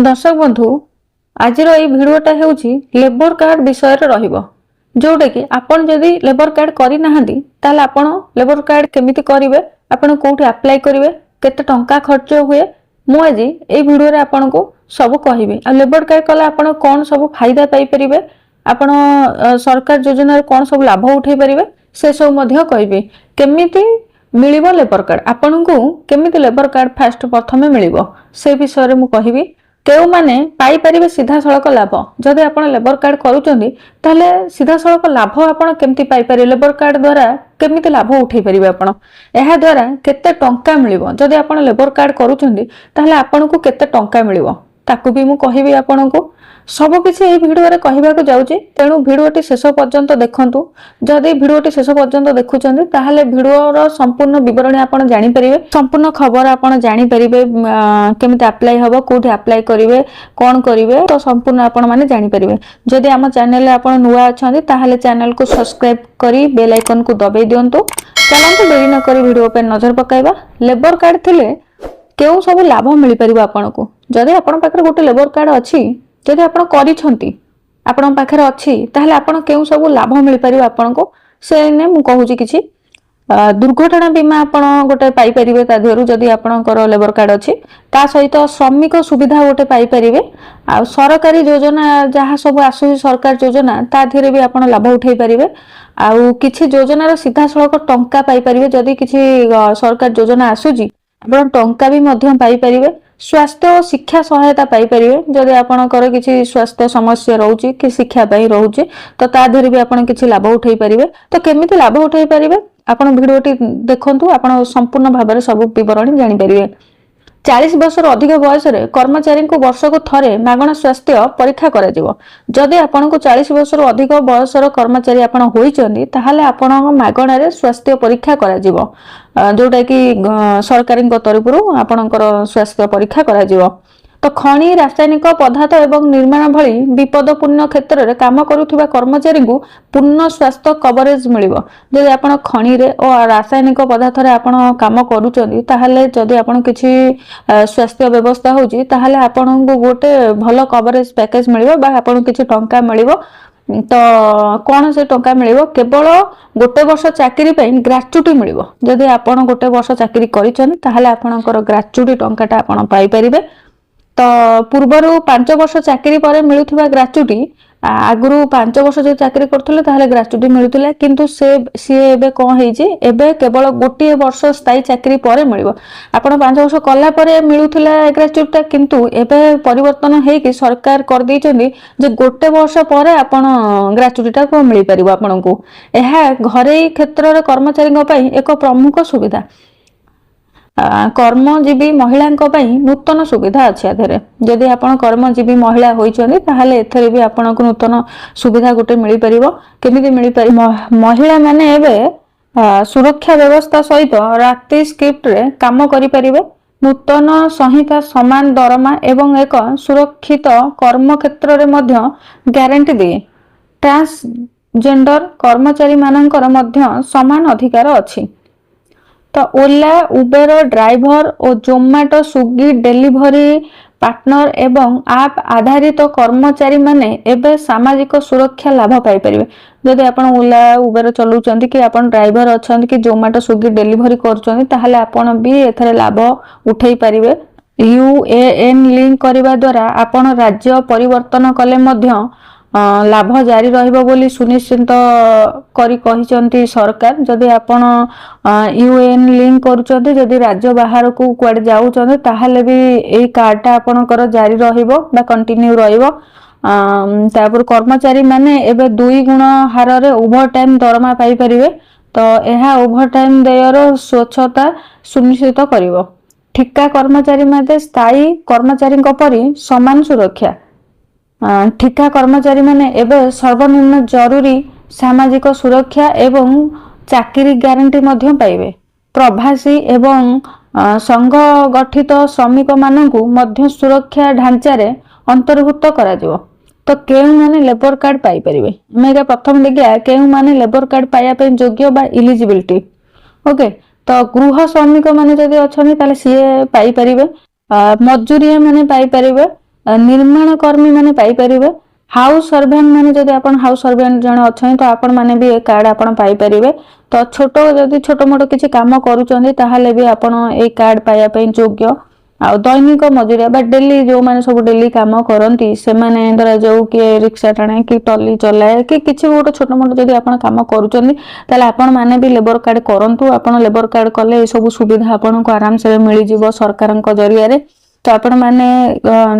दर्शक बंधु आज भिडियोटा हेउची लेबर कार्ड विषय रहिबो जोटा कि आपण जदि लेबर कार्ड करि नाहंती ताले आपण लेबर कार्ड केमिति करिवे आपण कोठी अप्लाई करिवे केते टंका खर्च हुए मु आज ए भिडियो रे आपण को सब कहिबे आ लेबर कार्ड कला आपण कोन सब फायदा पाई परिबे आपण सरकार योजना रे कोन सब लाभ उठै परिबे से सब मध्य कहिबे केमिति मिलिबो लेबर कार्ड आपण को केमिति लेबर कार्ड फास्ट प्रथमे मिलिबो से विषय रे मु कहिबी केउ माने पाई परिबे सीधा सड़क लाभ जदि आपण लेबर कार्ड करूचंदी ताले सीधा सड़क लाभ आपण केमति पाई परिबे लेबर कार्ड द्वारा केमिति लाभ उठै परिबे आपण एहा द्वारा केते टंका मिलिबो जदि आपण लेबर कार्ड करूचंदी ताले आपण को केते टंका मिलिबो ताकू भी मु कहिबी आपण को सब किसी ए भिडियो रे कहिबा को जाउची तेनु भिडियोटी शेष पर्यंत देखंतु जदि भिडियोटी शेष पर्यंत देखुचंदी ताहाले भिडियो रो संपूर्ण विवरण आपण जानि परिबे संपूर्ण खबर आपण जानि परिबे केमिति अप्लाई हबो कोठी अप्लाई करिवे कोन करिवे तो संपूर्ण आपण माने जानि परिबे जदि हम चैनल रे आपण नुवा अछंदी ताहाले चैनल को सब्सक्राइब करी बेल आइकन को दबाई दियंतु चलंतु देरी न करी भिडियो पे नजर पकाइबा लेबर कार्ड थिले केउ सब लाभ मिलि परिबो आपण को जदि आपण पाखरे गोटे लेबर कार्ड अछि जदि आपण करिछंती आपण पाखरे अछि ताहले आपण केउ सब लाभ मिलि परिबो आपण को से ने मु कहूची किछि दुर्घटना बीमा आपण गोटे पाई परिबे ता देहरु जदि आपणकर लेबर कार्ड अछि ता सहित श्रमिक सुविधा गोटे पाई परिबे आ सरकारी योजना जहा सब आसु सरकार योजना ता धेरे भी आपण लाभ उठै परिबे आ किछि योजना रो सीधा सळक टंका पाई परिबे जदि किछि सरकार योजना आसुजी आपण टंका भी मध्यम पाई परिबे स्वास्थ्य और शिक्षा सहायता पाई परिबे जदि आपणकर किछि स्वास्थ्य समस्या रहउची कि शिक्षा पाई रहउची तो ता धेरे भी आपण किछि लाभ उठै परिबे तो केमिति लाभ उठै परिबे आपण भिडियोटी देखंतु आपण संपूर्ण भाव में सब विवरण जानि परिबे 40 वर्ष अधिक बयस रे कर्मचारी को वर्ष को थरे मागणा स्वास्थ्य परीक्षा करा जिवो जदि आपण को 40 वर्ष अधिक बयस रो कर्मचारी आपण होइचंदी ताहाले आपण मागणा रे स्वास्थ्य परीक्षा करा जिवो जोटा कि सरकारी तरफरु आपणकर स्वास्थ्य परीक्षा करा जिवो तो खनि रासायनिक पदार्थ एवं निर्माण भली विपदपूर्ण क्षेत्र रे काम करूथिबा कर्मचारी को पूर्ण स्वास्थ्य कवरेज मिलिबो जदि आपण खनि रे और रासायनिक पदार्थ रे आपण काम करूचंदी ताहाले जदि आपण किछि स्वास्थ्य व्यवस्था होउची ताहाले आपण को गोटे भलो कवरेज पैकेज मिलिबो बा आपण किछि टंका मिलिबो तो कौन से टंका मिलिबो केवल गोटे वर्ष चाकरी पे ग्रेच्युटी मिलिबो जदि आपण गोटे वर्ष चाकरी करिछन ताहाले आपणकर ग्रेच्युटी टंकाटा आपण पाई परिबे तो पूर्वर 5 वर्ष चाकरी पर मिलुथिबा ग्रेच्युटी आगुरु 5 वर्ष जे चाकरी करथले ताहाले ग्रेच्युटी मिलुथिला किंतु से एबे कोन हेजी एबे केवल गोटे वर्ष स्थायी चाकरी पर मिलिबो आपण 5 वर्ष कला पर मिलुथिला ग्रेच्युटी किंतु एबे परिवर्तन हे कि सरकार कर दैचंदी जे गोटे वर्ष पर आपण ग्रेच्युटीटा को मिलि परिबो आपनको एहा घरे क्षेत्र रे कर्मचारी पई एक प्रमुख सुविधा कर्मजीवी महिला नूतन सुविधा अच्छे आधे जदि आपण कर्मजीवी महिला होइछन्ती ताहाले एथरे भी आपण को नूतन सुविधा गोटे मिलि परिबो केमिति मिलि परि महिला माने एबे सुरक्षा व्यवस्था सहित राति शिफ्ट रे काम करि परिबे नूतन संहिता समान दरमा एवं एक सुरक्षित कर्म क्षेत्र रे मध्य ग्यारंटी दे ट्रांसजेंडर कर्मचारी मानकर मध्य समान अधिकार अछि तो ओला उबेर ड्राइवर और जोमाटो स्विगी डिलीवरी पार्टनर एवं आप आधारित कर्मचारी माने एबे सामाजिक सुरक्षा लाभ पाई परिबे जदि आपण ओला उबेर चलुचंती कि आपण ड्राइवर अछंती कि जोमाटो स्विगी डिलीवरी करचंती ताहाले आपण भी एथरे लाभ उठै परिबे यूएएन लिंक करबा द्वारा आपण राज्य परिवर्तन कले मध्य लाभ जारी रहिबो बोली सुनिश्चित करी कहिचंती सरकार जदि आपण यूएन लिंक करूचंती जदि राज्य बाहर को कुआडे जाउचंती ताहाले भी एई कार्डटा आपणकर जारी रहिबो बा कंटिन्यू रहिबो तापर कर्मचारी माने एबे 2 गुण हार रे ओवर टाइम दरमा पाई परिबे तो एहा ओवर टाइम देयर स्वच्छता सुनिश्चित करिवो ठिका कर्मचारी माते स्थायी कर्मचारी को परि समान सुरक्षा ठिका कर्मचारी माने एबे सर्वनिम्न जरूरी सामाजिक सुरक्षा एवं चाकरी गारंटी मध्य पाइबे प्रवासी एवं संघ गठित श्रमिक मानकु मध्य सुरक्षा ढांचा रे अंतर्भुक्त करा जिवो तो केउ माने लेबर कार्ड पाई परिबे मेगा प्रथम देखिया केउ माने लेबर कार्ड पाया पे योग्य बा एलिजिबिलिटी ओके तो गृह श्रमिक माने जदि अछनी ताले सीए पाई परिबे मजदूरिया माने पाई परिबे निर्माण कर्मी माने पाई परिबे हाउस सर्वेंट माने जदि आपण हाउस सर्वेंट जने अछन तो आपण माने भी ए कार्ड आपण पाई परिबे तो छोट जदि छोट मोट किछि काम करूचंदी ताहाले भी आपण ए कार्ड पाया पई योग्य आ दैनिक मजूरिया बा डेली जो माने सब डेली काम करंती से माने धरा जो कि रिक्शा टाणे कि टली चलाए कि किछि गोटे छोट मोट जदि आपण काम करूचंदी ताले आपण माने भी लेबर कार्ड करंतु आपण लेबर कार्ड कले ए सब सुविधा आपण को आराम से मिली जीवो सरकारन को जरिया रे तो आपण माने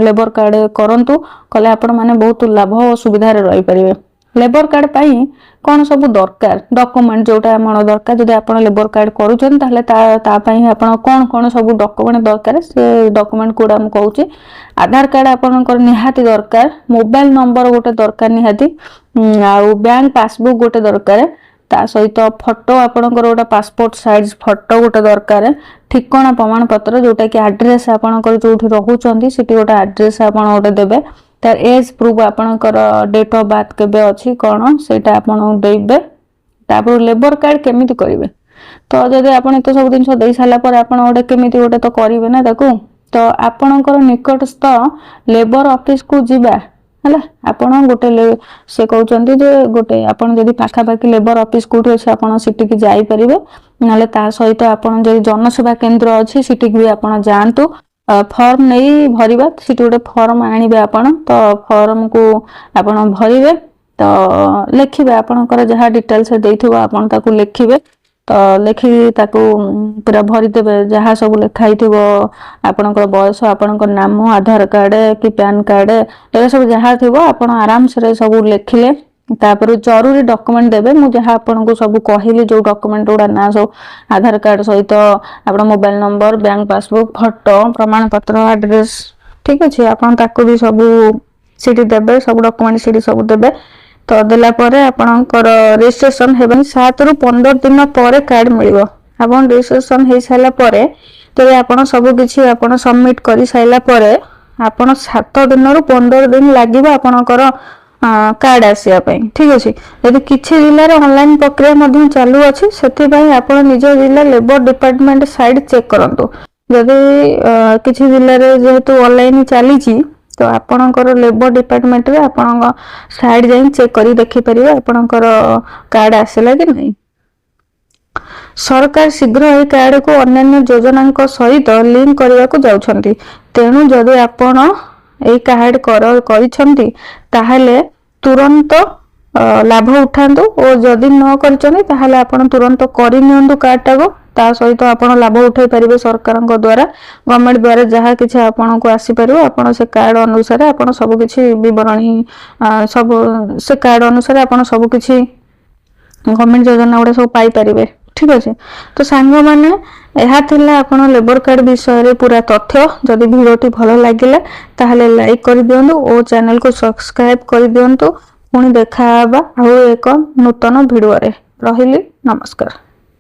लेबर कार्ड करंतु कले आपण माने बहुत लाभ और सुविधा रे रही परिबे लेबर कार्ड पाई कौन सब दरकार डॉक्यूमेंट जोटा मन दरकार जदि आपण लेबर कार्ड करूछन ताले ता पाई आपण कौन कौन सब डॉक्यूमेंट दरकार से डॉक्यूमेंट कोड हम कहूची आधार कार्ड आपण कर निहाती दरकार मोबाइल नंबर गोटे दरकार निहाती आ बैंक पासबुक गोटे दरकार ता सहित फोटो आपणकर गोटे पासपोर्ट साइज फोटो गोटे दरकार ठिकाना प्रमाण पत्र जोटा कि एड्रेस आपणकर जोठी रहउचंदी सिटी गोटे एड्रेस आपण गोटे देबे तार एज प्रूफ आपणकर डेट ऑफ बर्थ केबे अछि कोन सेटा आपण देबे तापर लेबर कार्ड केमिति करिवे तो जदि आपण एतो सब दिन देई साला पर आपण गोटे केमिति गोटे तो करिवे ना ताकू तो आपणकर निकटस्थ लेबर ऑफिस को जिबा हला आपण गोटे से कहउचंदी जे गोटे आपण जदि पाखा पाखी लेबर ऑफिस कोठी अछि आपण सिटी की जाई परिबे नाले ता सहित आपण जदि जनसेवा केंद्र अछि सिटी भी आपण जानतु फॉर्म नहीं भरिबा सिटी गोटे फॉर्म आनिबे आपण तो फॉर्म को आपण भरिबे तो लिखिबे आपणकर जहा डिटेल्स देइथिबो आपण ताकू लिखिबे तो लिखि ताकू पूरा भरी देबे जहा सब लिखाई थिबो आपणकर बयस आपणकर नाम आधार कार्ड कि पैन कार्ड ए सब जहा थिबो आपण आराम से सब लिखिले तापर जरूरी डॉक्यूमेंट देबे मु जहा आपन को सब कहिली जो डॉक्यूमेंट उडा ना सब आधार कार्ड सहित आपन mobile number bank passbook photo प्रमाण पत्र एड्रेस ठीक अछि आपन ताको भी सब सिटी देबे सब डॉक्यूमेंट सिटी सब देबे तो देला परे आपनकर रजिस्ट्रेशन हेबन 7 रु 15 दिन परे कार्ड मिलिबो आपन रजिस्ट्रेशन हे साला परे तो आपन सब किछि आपन सबमिट करि साइला परे आपन 7 दिन रु 15 दिन लागिबो आपनकर कार्ड आसिया पई ठीक अछि यदि किछि जिल्ला रे ऑनलाइन प्रक्रिया मध्यम चालू अछि सेति पई आपण निज जिल्ला लेबर डिपार्टमेंट साइड चेक करंतु यदि किछि जिल्ला रे जेहेतु ऑनलाइन चाली छी तो आपणकर लेबर डिपार्टमेंट रे आपण साइड जाई चेक करी देखि परिबे आपणकर कार्ड आसेला कि नहीं सरकार शीघ्र ए कार्ड को अन्य योजना सहित लिंक करबा को जाउछंती तेनु जदि आपण ए कार्ड करिछंती ताहाले तुरंत लाभ उठांतु और जदि न करिछंती ताहाले आपण तुरंत करि नियंतु कार्ड टाको ता सहित आपण लाभ उठाई परिबे सरकार द्वारा गवर्नमेंट द्वारा जहा किछ आपण को आसी परिबो आपण से कार्ड अनुसार आपण सब किछ विवरणी सब से कार्ड अनुसार आपण सब किछ गवर्नमेंट योजना उडा सब पाई परिबे ठीक अछि तो सांग माने एहा थिला आपण लेबर कार्ड विषय रे पूरा तथ्य जदि वीडियोटी भलो लागिला ताहाले लाइक कर दियंतु ओ चैनल को सब्सक्राइब कर दियंतु पुणी देखा बा आ एक नूतन वीडियो रे रहिली नमस्कार।